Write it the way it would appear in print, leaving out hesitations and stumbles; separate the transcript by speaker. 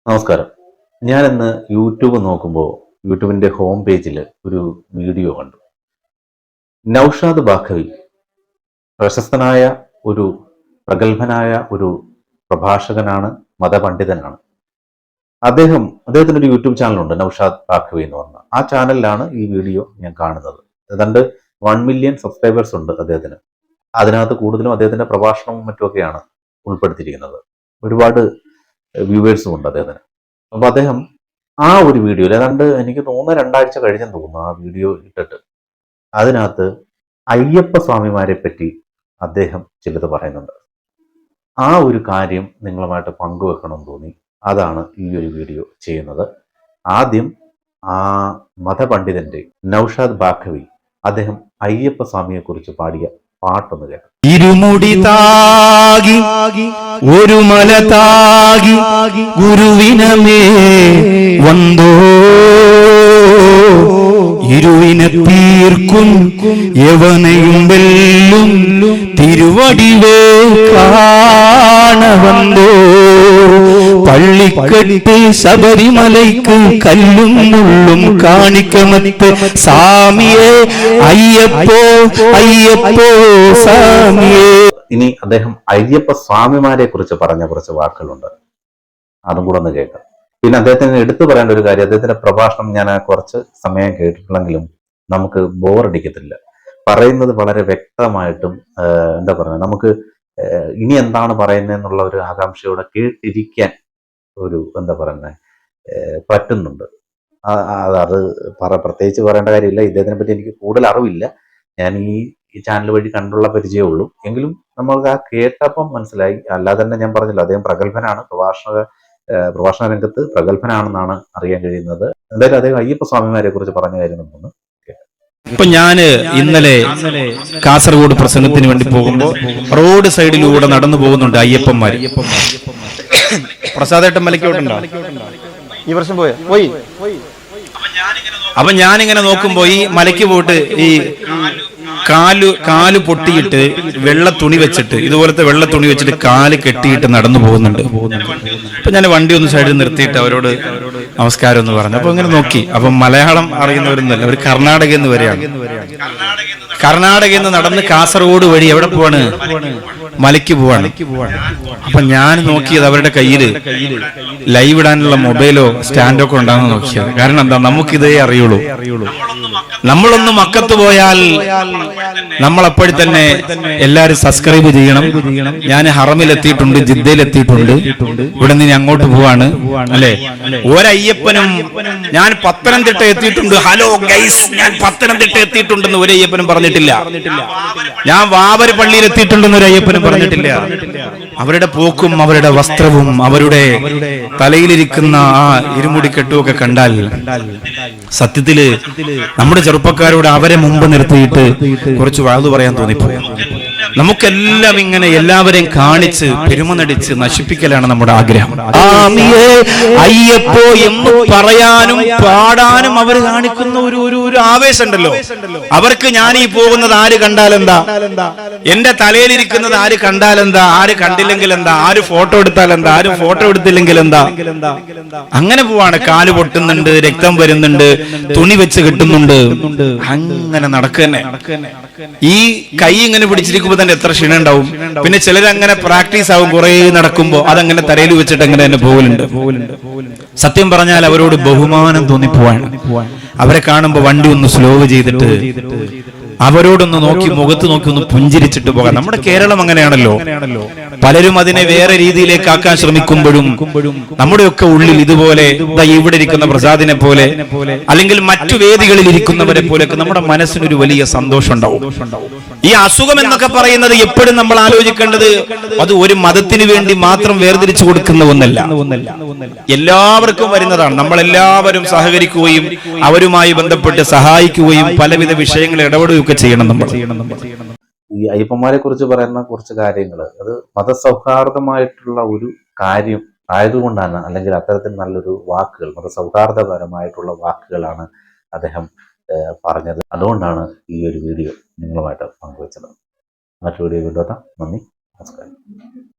Speaker 1: നമസ്കാരം. ഞാനിന്ന് യൂട്യൂബ് നോക്കുമ്പോൾ യൂട്യൂബിൻ്റെ ഹോം പേജിൽ ഒരു വീഡിയോ കണ്ടു. നൗഷാദ് ബാഖവി പ്രശസ്തനായ ഒരു പ്രഗത്ഭനായ ഒരു പ്രഭാഷകനാണ്, മതപണ്ഡിതനാണ്. അദ്ദേഹത്തിനൊരു യൂട്യൂബ് ചാനലുണ്ട്, നൗഷാദ് ബാഖവി എന്ന് പറഞ്ഞ. ആ ചാനലിലാണ് ഈ വീഡിയോ ഞാൻ കാണുന്നത്. ഏതാണ്ട് 1 മില്യൺ സബ്സ്ക്രൈബേഴ്സ് ഉണ്ട് അദ്ദേഹത്തിന്. അതിനകത്ത് കൂടുതലും അദ്ദേഹത്തിൻ്റെ പ്രഭാഷണവും മറ്റുമൊക്കെയാണ് ഉൾപ്പെടുത്തിയിരിക്കുന്നത്. ഒരുപാട് വ്യൂവേഴ്സും ഉണ്ട് അദ്ദേഹത്തിന്. അപ്പോൾ അദ്ദേഹം ആ ഒരു വീഡിയോയിൽ ഏതാണ്ട് എനിക്ക് തോന്നുന്നു 2 ആഴ്ച കഴിഞ്ഞെന്ന് തോന്നുന്നു ആ വീഡിയോ ഇട്ടിട്ട്, അതിനകത്ത് അയ്യപ്പ സ്വാമിമാരെ പറ്റി അദ്ദേഹം ചിലത് പറയുന്നുണ്ട്. ആ ഒരു കാര്യം നിങ്ങളുമായിട്ട് പങ്കുവെക്കണം തോന്നി. അതാണ് ഈ ഒരു വീഡിയോ ചെയ്യുന്നത്. ആദ്യം ആ മതപണ്ഡിതന്റെ നൗഷാദ് ബാഖവി അദ്ദേഹം അയ്യപ്പ സ്വാമിയെക്കുറിച്ച് പാടിയ പാട്ടൊന്ന് കേൾക്കാം.
Speaker 2: ഇരുമുടി താകി ഒരു മല താകി ഗുരുവിനമേ വന്തോ, ഇരുവിനെ തീർക്കും യവനയും വെല്ലും തിരുവടിവേ കാണവന്തോ, പള്ളിക്കെട്ട് ശബരിമലയ്ക്ക് കല്ലും മുള്ളും കാണിക്കമത്ത് സാമിയേ അയ്യപ്പോ അയ്യപ്പോ സാമിയേ.
Speaker 1: ഇനി അദ്ദേഹം അയ്യപ്പ സ്വാമിമാരെ കുറിച്ച് പറഞ്ഞ കുറച്ച് വാക്കുകളുണ്ട്, അതും കൂടെ ഒന്ന് കേൾക്കാം. പിന്നെ അദ്ദേഹത്തിന് എടുത്തു പറയേണ്ട ഒരു കാര്യം, അദ്ദേഹത്തിന്റെ പ്രഭാഷണം ഞാൻ കുറച്ച് സമയം കേട്ടിട്ടുണ്ടെങ്കിലും നമുക്ക് ബോറടിക്കത്തില്ല. പറയുന്നത് വളരെ വ്യക്തമായിട്ടും എന്താ പറയുക, നമുക്ക് ഇനി എന്താണ് പറയുന്നതെന്നുള്ള ഒരു ആകാംക്ഷയോടെ കേട്ടിരിക്കാൻ ഒരു എന്താ പറയുന്നത് പറ്റുന്നുണ്ട്. അത് പ്രത്യേകിച്ച് പറയേണ്ട കാര്യമില്ല. ഇദ്ദേഹത്തിനെ പറ്റി എനിക്ക് കൂടുതൽ അറിവില്ല. ഞാൻ ഈ ചാനൽ വഴി കണ്ടുള്ള പരിചയമുള്ളൂ. എങ്കിലും നമ്മൾക്ക് ആ കേട്ടപ്പം മനസ്സിലായി. അല്ലാതെ തന്നെ ഞാൻ പറഞ്ഞില്ല, അദ്ദേഹം പ്രഗത്ഭനാണ്, പ്രഭാഷണ രംഗത്ത് പ്രഗത്ഭനാണെന്നാണ് അറിയാൻ കഴിയുന്നത്. എന്തായാലും അദ്ദേഹം അയ്യപ്പ സ്വാമിമാരെ കുറിച്ച് പറഞ്ഞ കാര്യം നമുക്കൊന്ന് കേൾക്കാം.
Speaker 2: ഇപ്പൊ ഞാന് ഇന്നലെ കാസർഗോഡ് പ്രസംഗത്തിന് വേണ്ടി പോകുമ്പോൾ റോഡ് സൈഡിലൂടെ നടന്നു പോകുന്നുണ്ട് അയ്യപ്പന്മാര്. പ്രസാദേട്ടൻ മലക്കോട്ടുണ്ടോ?
Speaker 3: ഈ വർഷം പോയി.
Speaker 2: അപ്പൊ ഞാനിങ്ങനെ നോക്കുമ്പോ ഈ മലയ്ക്ക് പോയിട്ട് ഈ കാല് പൊട്ടിയിട്ട് വെള്ള തുണി വെച്ചിട്ട്, ഇതുപോലത്തെ വെള്ള തുണി വെച്ചിട്ട് കാല് കെട്ടിയിട്ട് നടന്നു പോകുന്നുണ്ട്. അപ്പൊ ഞാൻ വണ്ടി ഒന്ന് സൈഡിൽ നിർത്തിയിട്ട് അവരോട് നമസ്കാരം എന്ന് പറഞ്ഞു. അപ്പൊ ഇങ്ങനെ നോക്കി. അപ്പൊ മലയാളം അറിയുന്നവരൊന്നുമല്ല, ഒരു കർണാടകയിൽ നിന്ന് വരെയാണ്. കർണാടകയിൽ നിന്ന് നടന്ന് കാസർഗോഡ് വഴി എവിടെ പോവാണ്? മലയ്ക്ക് പോവാണ്. അപ്പൊ ഞാൻ നോക്കിയത് അവരുടെ കയ്യില് ലൈവ് ഇടാനുള്ള മൊബൈലോ സ്റ്റാൻഡോ ഒക്കെ ഉണ്ടാകുന്ന നോക്കിയത്. കാരണം എന്താ, നമുക്കിതേ അറിയുള്ളൂ. നമ്മളൊന്ന് മക്കത്ത് പോയാൽ നമ്മളപ്പോഴും തന്നെ എല്ലാരും സബ്സ്ക്രൈബ് ചെയ്യണം. ഞാൻ ഹറമിൽ എത്തിയിട്ടുണ്ട്, ജിദ്ദയിൽ എത്തിയിട്ടുണ്ട്, ഇവിടെ നിന്ന് അങ്ങോട്ട് പോവാണ് അല്ലെ. ഒരയ്യപ്പനും ഞാൻ പത്തനംതിട്ട എത്തിയിട്ടുണ്ട്, ഹലോ ഗൈസ് ഞാൻ പത്തനംതിട്ട എത്തിയിട്ടുണ്ടെന്ന് ഒരു അയ്യപ്പനും പറഞ്ഞിട്ടില്ല. ഞാൻ വാവര് പള്ളിയിൽ എത്തിയിട്ടുണ്ടെന്ന് ഒരു അയ്യപ്പനും പറഞ്ഞിട്ടില്ല. അവരുടെ പോക്കും അവരുടെ വസ്ത്രവും അവരുടെ തലയിലിരിക്കുന്ന ആ ഇരുമുടിക്കെട്ടുമൊക്കെ കണ്ടാൽ സത്യത്തില് നമ്മുടെ ചെറുപ്പക്കാരോട് അവരെ മുമ്പ് നിർത്തിയിട്ട് കുറച്ച് വാഴ്ന്നു പറയാൻ തോന്നിപ്പോയി. നമുക്കെല്ലാം ഇങ്ങനെ എല്ലാവരെയും കാണിച്ച് പെരുമനടിച്ച് നശിപ്പിക്കലാണ് നമ്മുടെ ആഗ്രഹം. അയ്യപ്പോ എന്ന് പറയാനും പാടാനും അവർ കാണിക്കുന്ന ഒരു ആവേശം ഉണ്ടല്ലോ. അവർക്ക് ഞാൻ ഈ പോകുന്നത് ആര് കണ്ടാലെന്താ, എന്റെ തലയിലിരിക്കുന്നത് ആര് കണ്ടാലെന്താ, ആര് കണ്ടില്ലെങ്കിൽ എന്താ, ആര് ഫോട്ടോ എടുത്താൽ എന്താ, ആര് ഫോട്ടോ എടുത്തില്ലെങ്കിൽ എന്താ, അങ്ങനെ പോവാണ്. കാല് പൊട്ടുന്നുണ്ട്, രക്തം വരുന്നുണ്ട്, തുണി വെച്ച് കിട്ടുന്നുണ്ട്, അങ്ങനെ നടക്കന്നെ. ഈ കൈ ഇങ്ങനെ പിടിച്ചിരിക്കുമ്പോ തന്നെ എത്ര ക്ഷീണം ഉണ്ടാവും. പിന്നെ ചിലരങ്ങനെ പ്രാക്ടീസ് ആവും, കുറെ നടക്കുമ്പോ അതങ്ങനെ തലയിൽ വെച്ചിട്ട് അങ്ങനെ തന്നെ പോകലുണ്ട്. സത്യം പറഞ്ഞാൽ അവരോട് ബഹുമാനം തോന്നിപ്പോവാണ്. അവരെ കാണുമ്പോ വണ്ടി ഒന്ന് സ്ലോ ചെയ്തിട്ട് അവരോടൊന്ന് നോക്കി, മുഖത്ത് നോക്കി ഒന്ന് പുഞ്ചിരിച്ചിട്ട് പോകാം. നമ്മുടെ കേരളം അങ്ങനെയാണല്ലോ. പലരും അതിനെ വേറെ രീതിയിലേക്ക് ആക്കാൻ ശ്രമിക്കുമ്പോഴും നമ്മുടെയൊക്കെ ഉള്ളിൽ ഇതുപോലെ ഇവിടെ ഇരിക്കുന്ന പ്രസാദിനെ പോലെ അല്ലെങ്കിൽ മറ്റു വേദികളിൽ ഇരിക്കുന്നവരെ പോലെയൊക്കെ നമ്മുടെ മനസ്സിനൊരു വലിയ സന്തോഷം ഉണ്ടാവും. ഈ അസുഖം എന്നൊക്കെ പറയുന്നത് എപ്പോഴും നമ്മൾ ആലോചിക്കേണ്ടത് അത് ഒരു മതത്തിന് വേണ്ടി മാത്രം വേർതിരിച്ചു കൊടുക്കുന്ന ഒന്നല്ല, എല്ലാവർക്കും വരുന്നതാണ്. നമ്മളെല്ലാവരും സഹകരിക്കുകയും അവരുമായി ബന്ധപ്പെട്ട് സഹായിക്കുകയും പലവിധ വിഷയങ്ങൾ ഇടപെടുകയൊക്കെ ചെയ്യണം നമ്മൾ.
Speaker 1: ഈ അയ്യപ്പന്മാരെ കുറിച്ച് പറയുന്ന കുറച്ച് കാര്യങ്ങൾ അത് മതസൗഹാർദ്ദമായിട്ടുള്ള ഒരു കാര്യം ആയതുകൊണ്ടാണ്, അല്ലെങ്കിൽ അത്തരത്തിൽ നല്ലൊരു വാക്കുകൾ, മതസൗഹാർദ്ദപരമായിട്ടുള്ള വാക്കുകളാണ് അദ്ദേഹം പറഞ്ഞത്. അതുകൊണ്ടാണ് ഈ ഒരു വീഡിയോ നിങ്ങളുമായിട്ട് പങ്കുവച്ചത്. മറ്റൊരു വീഡിയോ വീണ്ടും. നന്ദി, നമസ്കാരം.